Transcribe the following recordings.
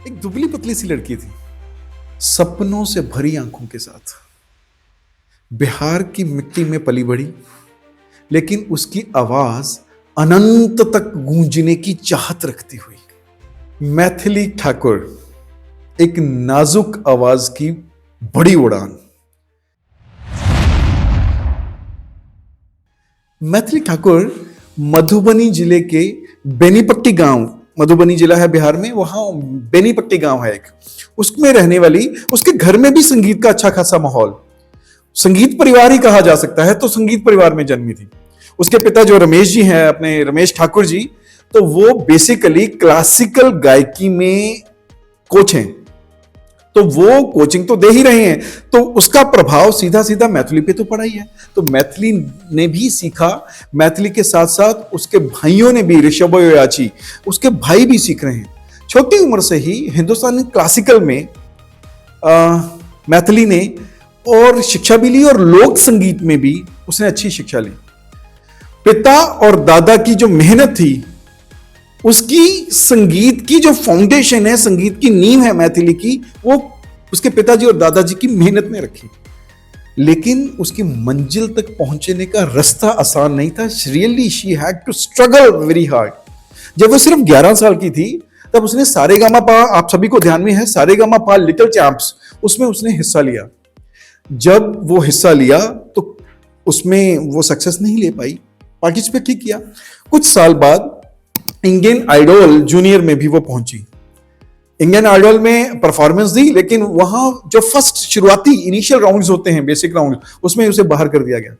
एक दुबली पतली सी लड़की थी, सपनों से भरी आंखों के साथ। बिहार की मिट्टी में पली बड़ी, लेकिन उसकी आवाज अनंत तक गूंजने की चाहत रखती हुई। मैथिली ठाकुर, एक नाजुक आवाज की बड़ी उड़ान। मैथिली ठाकुर मधुबनी जिले के बेनीपट्टी गांव, मधुबनी जिला है बिहार में, वहां बेनीपट्टी गांव है एक, उसमें रहने वाली। उसके घर में भी संगीत का अच्छा खासा माहौल, संगीत परिवार ही कहा जा सकता है, तो संगीत परिवार में जन्मी थी। उसके पिता जो रमेश जी हैं, अपने रमेश ठाकुर जी, तो वो बेसिकली क्लासिकल गायकी में कोच हैं, तो वो कोचिंग तो दे ही रहे हैं, तो उसका प्रभाव सीधा सीधा मैथिली पे तो पड़ा ही है। तो मैथिली ने भी सीखा, मैथिली के साथ साथ उसके भाइयों ने भी, ऋषभ याची उसके भाई भी सीख रहे हैं। छोटी उम्र से ही हिंदुस्तानी क्लासिकल में मैथिली ने और शिक्षा भी ली, और लोक संगीत में भी उसने अच्छी शिक्षा ली। पिता और दादा की जो मेहनत थी, उसकी संगीत की जो फाउंडेशन है, संगीत की नींव है मैथिली की, वो उसके पिताजी और दादाजी की मेहनत ने रखी। लेकिन उसकी मंजिल तक पहुंचने का रास्ता आसान नहीं था। Really she had to struggle very hard. जब वो सिर्फ 11 साल की थी, तब उसने सारेगामापा, आप सभी को ध्यान में है, सारेगामापा लिटिल चैंप्स, उसमें उसने हिस्सा लिया। जब वो हिस्सा लिया तो उसमें वो सक्सेस नहीं ले पाई, पार्टिसिपेट ही किया। कुछ साल बाद इंडियन आइडल जूनियर में भी वो पहुंची। इंडियन आइडल में परफॉर्मेंस दी, लेकिन वहां जो फर्स्ट शुरुआती इनिशियल राउंड्स होते हैं, बेसिक राउंड, उसमें उसे बाहर कर दिया गया।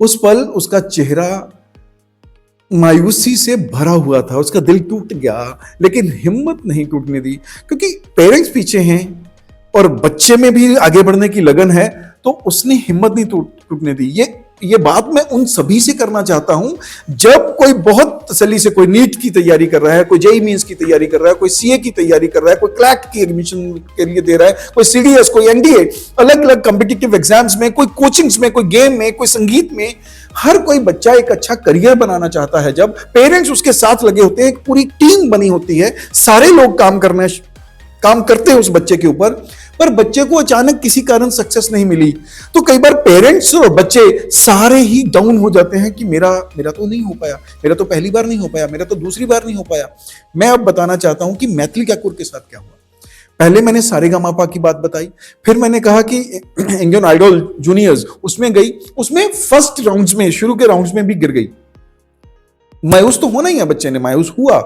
उस पल उसका चेहरा मायूसी से भरा हुआ था, उसका दिल टूट गया, लेकिन हिम्मत नहीं टूटने दी, क्योंकि पेरेंट्स पीछे हैं और बच्चे में भी आगे बढ़ने की लगन है, तो उसने हिम्मत नहीं टूटने दी। ये बात मैं उन सभी से करना चाहता हूं, जब कोई बहुत तसल्ली से कोई नीट की तैयारी कर रहा है, कोई जेईई मेंस की तैयारी कर रहा है, कोई सीए की तैयारी कर रहा है, कोई क्लैट की एडमिशन के लिए दे रहा है, कोई सीडीएस, कोई एनडीए, अलग अलग कॉम्पिटिटिव एग्जाम्स में, कोई कोचिंग्स में, कोई गेम में, कोई संगीत में, हर कोई बच्चा एक अच्छा करियर बनाना चाहता है। जब पेरेंट्स उसके साथ लगे होते हैं, एक पूरी टीम बनी होती है, सारे लोग काम करते हैं उस बच्चे के ऊपर, पर बच्चे को अचानक किसी कारण सक्सेस नहीं मिली, तो कई बार पेरेंट्स और बच्चे सारे ही डाउन हो जाते हैं कि मेरा तो नहीं हो पाया, मेरा तो पहली बार नहीं हो पाया, मेरा तो दूसरी बार नहीं हो पाया। मैं अब बताना चाहता हूं कि मैथिली ठाकुर के साथ क्या हुआ। पहले मैंने सारेगामापा की बात बताई, फिर मैंने कहा कि इंडियन आइडल जूनियर्स उसमें गई, उसमें फर्स्ट राउंड्स में, शुरू के राउंड्स में भी गिर गई। मायूस तो होना ही है, बच्चे ने मायूस हुआ,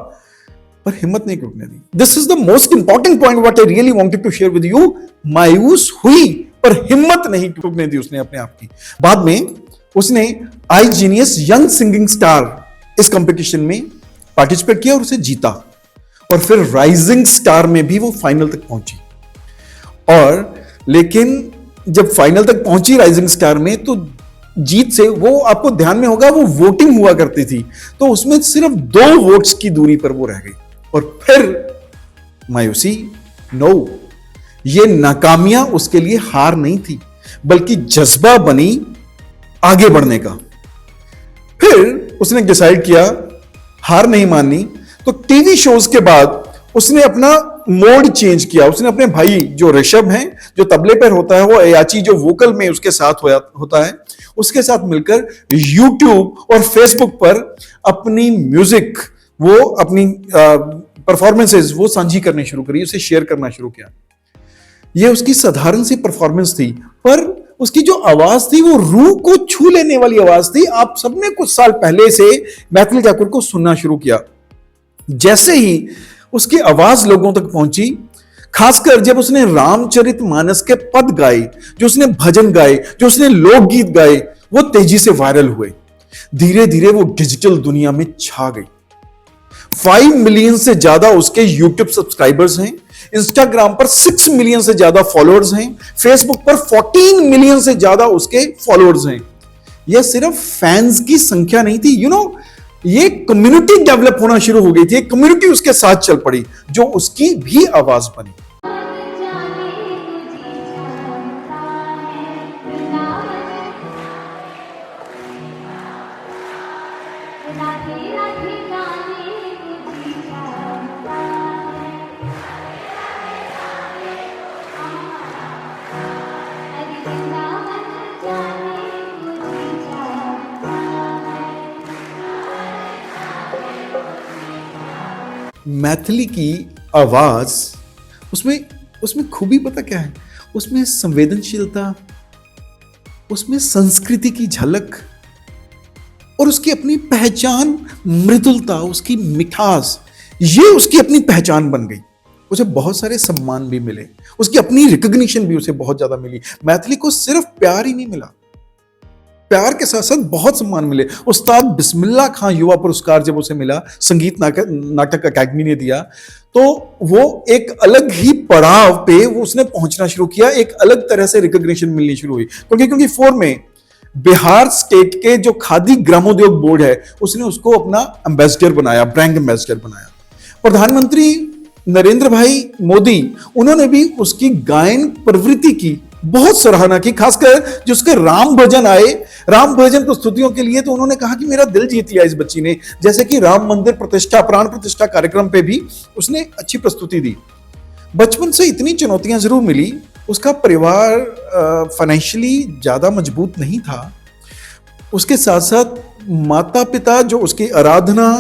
पर हिम्मत नहीं टूटने दी। This is the most important point what I really wanted to share with you. मायूस हुई, पर हिम्मत नहीं टूटने दी उसने अपने आप की। बाद में उसने आई जीनियस यंग सिंगिंग स्टार इस कंपटीशन में पार्टिसिपेट किया और उसे जीता, और फिर राइजिंग स्टार में भी वो फाइनल तक पहुंची। और लेकिन जब फाइनल तक पहुंची राइजिंग स्टार में, तो जीत से, वो आपको ध्यान में होगा, वो वोटिंग हुआ करती थी, तो उसमें सिर्फ 2 वोट्स की दूरी पर वो रह गई। और फिर मायूसी, नो, ये नाकामियां उसके लिए हार नहीं थी, बल्कि जज्बा बनी आगे बढ़ने का। फिर उसने डिसाइड किया हार नहीं माननी, तो टीवी शोज के बाद उसने अपना मोड चेंज किया। उसने अपने भाई जो ऋषभ हैं, जो तबले पर होता है, वो याची जो वोकल में उसके साथ होता है, उसके साथ मिलकर यूट्यूब और फेसबुक पर अपनी म्यूजिक, वो अपनी परफॉर्मेंसेस वो साझी करनी शुरू करी, उसे शेयर करना शुरू किया। ये उसकी साधारण सी परफॉर्मेंस थी, पर उसकी जो आवाज थी वो रूह को छू लेने वाली आवाज थी। आप सबने कुछ साल पहले से मैथिली ठाकुर को सुनना शुरू किया। जैसे ही उसकी आवाज लोगों तक पहुंची, खासकर जब उसने रामचरितमानस के पद गाए, जो उसने भजन गाए, जो उसने लोकगीत गाए, वो तेजी से वायरल हुए। धीरे धीरे वो डिजिटल दुनिया में छा गई। 5 मिलियन से ज्यादा उसके यूट्यूब सब्सक्राइबर्स हैं, इंस्टाग्राम पर 6 मिलियन से ज्यादा फॉलोअर्स हैं, फेसबुक पर 14 मिलियन से ज्यादा उसके फॉलोअर्स हैं। यह सिर्फ फैंस की संख्या नहीं थी, ये कम्युनिटी डेवलप होना शुरू हो गई थी, एक कम्युनिटी उसके साथ चल पड़ी, जो उसकी भी आवाज बनी। मैथिली की आवाज, उसमें उसमें खूबी पता क्या है? उसमें संवेदनशीलता, उसमें संस्कृति की झलक और उसकी अपनी पहचान, मृदुलता, उसकी मिठास, ये उसकी अपनी पहचान बन गई। उसे बहुत सारे सम्मान भी मिले, उसकी अपनी रिकॉग्निशन भी उसे बहुत ज्यादा मिली। मैथिली को सिर्फ प्यार ही नहीं मिला, प्यार के साथ साथ बहुत सम्मान मिले। उस्ताद बिस्मिल्लाह खां युवा पुरस्कार जब उसे मिला, संगीत नाटक अकादमी ने दिया, तो वो एक अलग ही पड़ाव पे वो उसने पहुंचना शुरू किया, एक अलग तरह से रिकॉग्निशन मिलनी शुरू हुई। क्योंकि फोर में बिहार स्टेट के जो खादी ग्रामोद्योग बोर्ड है, उसने उसको अपना एम्बेसडर बनाया, ब्रांड एम्बेसडर बनाया। प्रधानमंत्री नरेंद्र भाई मोदी, उन्होंने भी उसकी गायन प्रवृत्ति की बहुत सराहना की, खासकर जो उसके राम भजन आए, राम भजन प्रस्तुतियों के लिए, तो उन्होंने कहा कि मेरा दिल जीत लिया इस बच्ची ने। जैसे कि राम मंदिर प्रतिष्ठा, प्राण प्रतिष्ठा कार्यक्रम पे भी उसने अच्छी प्रस्तुति दी। बचपन से इतनी चुनौतियां जरूर मिली, उसका परिवार फाइनेंशियली ज्यादा मजबूत नहीं था, उसके साथ साथ माता पिता जो उसकी आराधना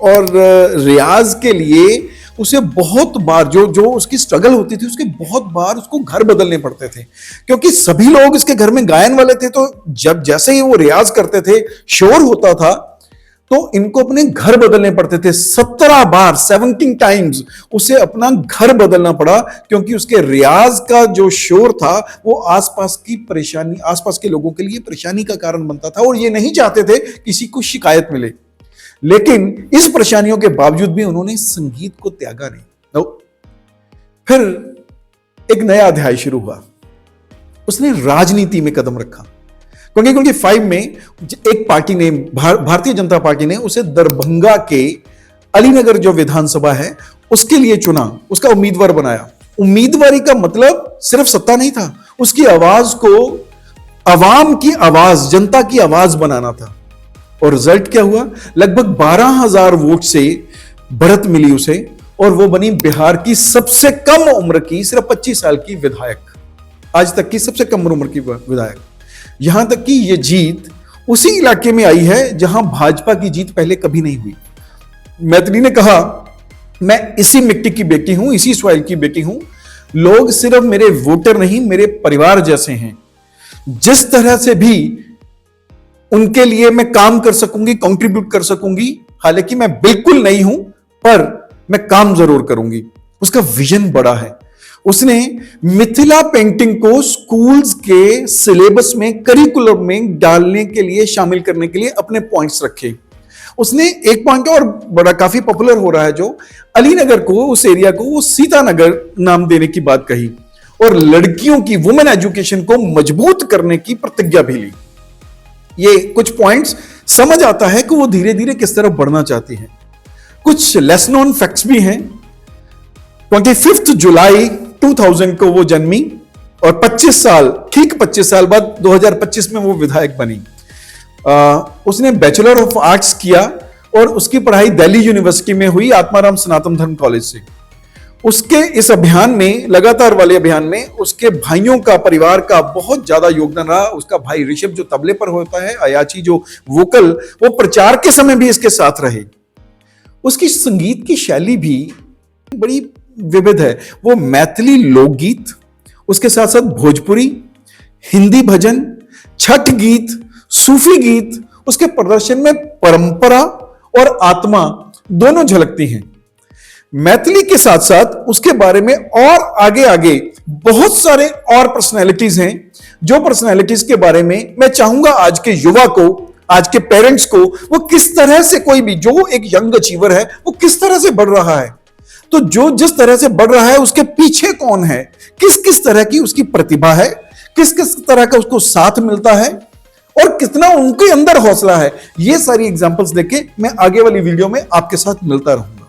और रियाज के लिए उसे बहुत बार जो उसकी स्ट्रगल होती थी, उसके बहुत बार उसको घर बदलने पड़ते थे, क्योंकि सभी लोग इसके घर में गायन वाले थे। तो जब जैसे ही वो रियाज करते थे, शोर होता था, तो इनको अपने घर बदलने पड़ते थे। 17 बार, 17 टाइम्स उसे अपना घर बदलना पड़ा, क्योंकि उसके रियाज का जो शोर था वो आसपास की परेशानी, आसपास के लोगों के लिए परेशानी का कारण बनता था, और ये नहीं चाहते थे किसी को शिकायत मिले। लेकिन इस परेशानियों के बावजूद भी उन्होंने संगीत को त्यागा नहीं। तो फिर एक नया अध्याय शुरू हुआ, उसने राजनीति में कदम रखा। क्योंकि 5 में एक पार्टी ने, भारतीय जनता पार्टी ने उसे दरभंगा के अलीनगर जो विधानसभा है उसके लिए चुना, उसका उम्मीदवार बनाया। उम्मीदवारी का मतलब सिर्फ सत्ता नहीं था, उसकी आवाज को अवाम की आवाज, जनता की आवाज बनाना था। और रिजल्ट क्या हुआ? लगभग 12,000 वोट से बढ़त मिली उसे, और वो बनी बिहार की सबसे कम उम्र की, सिर्फ 25 साल की विधायक, आज तक की सबसे कम उम्र की विधायक। यहां तक कि यह जीत उसी इलाके में आई है जहां भाजपा की जीत पहले कभी नहीं हुई। मैथिली ने कहा, मैं इसी मिट्टी की बेटी हूं, इसी सॉइल की बेटी हूं, लोग सिर्फ मेरे वोटर नहीं, मेरे परिवार जैसे हैं। जिस तरह से भी उनके लिए मैं काम कर सकूंगी, कंट्रीब्यूट कर सकूंगी, हालांकि मैं बिल्कुल नहीं हूं, पर मैं काम जरूर करूंगी। उसका विजन बड़ा है। उसने मिथिला पेंटिंग को स्कूल्स के सिलेबस में, करिकुलम में डालने के लिए, शामिल करने के लिए अपने पॉइंट्स रखे। उसने एक पॉइंट और बड़ा काफी पॉपुलर हो रहा है, जो अलीनगर को, उस एरिया को वो सीतानगर नाम देने की बात कही, और लड़कियों की वुमेन एजुकेशन को मजबूत करने की प्रतिज्ञा भी ली। ये कुछ पॉइंट्स समझ आता है कि वो धीरे धीरे किस तरफ बढ़ना चाहती हैं। कुछ लेस नोन फैक्ट्स भी हैं। 25 जुलाई 2000 को वो जन्मी, और 25 साल, ठीक 25 साल बाद 2025 में वो विधायक बनी। उसने बैचलर ऑफ आर्ट्स किया, और उसकी पढ़ाई दिल्ली यूनिवर्सिटी में हुई, आत्माराम सनातन धर्म कॉलेज से। उसके इस अभियान में, लगातार वाले अभियान में, उसके भाइयों का, परिवार का बहुत ज्यादा योगदान रहा। उसका भाई ऋषभ जो तबले पर होता है, अयाची जो वोकल, वो प्रचार के समय भी इसके साथ रहे। उसकी संगीत की शैली भी बड़ी विविध है। वो मैथिली लोकगीत, उसके साथ साथ भोजपुरी, हिंदी भजन, छठ गीत, सूफी गीत, उसके प्रदर्शन में परंपरा और आत्मा दोनों झलकती हैं। मैथिली के साथ साथ उसके बारे में और आगे आगे बहुत सारे और पर्सनैलिटीज हैं, जो पर्सनैलिटीज के बारे में मैं चाहूंगा आज के युवा को, आज के पेरेंट्स को, वो किस तरह से, कोई भी जो एक यंग अचीवर है, वो किस तरह से बढ़ रहा है, तो जो जिस तरह से बढ़ रहा है उसके पीछे कौन है, किस किस तरह की उसकी प्रतिभा है, किस किस तरह का उसको साथ मिलता है, और कितना उनके अंदर हौसला है। ये सारी एग्जांपल्स देके मैं आगे वाली वीडियो में आपके साथ मिलता रहूंगा।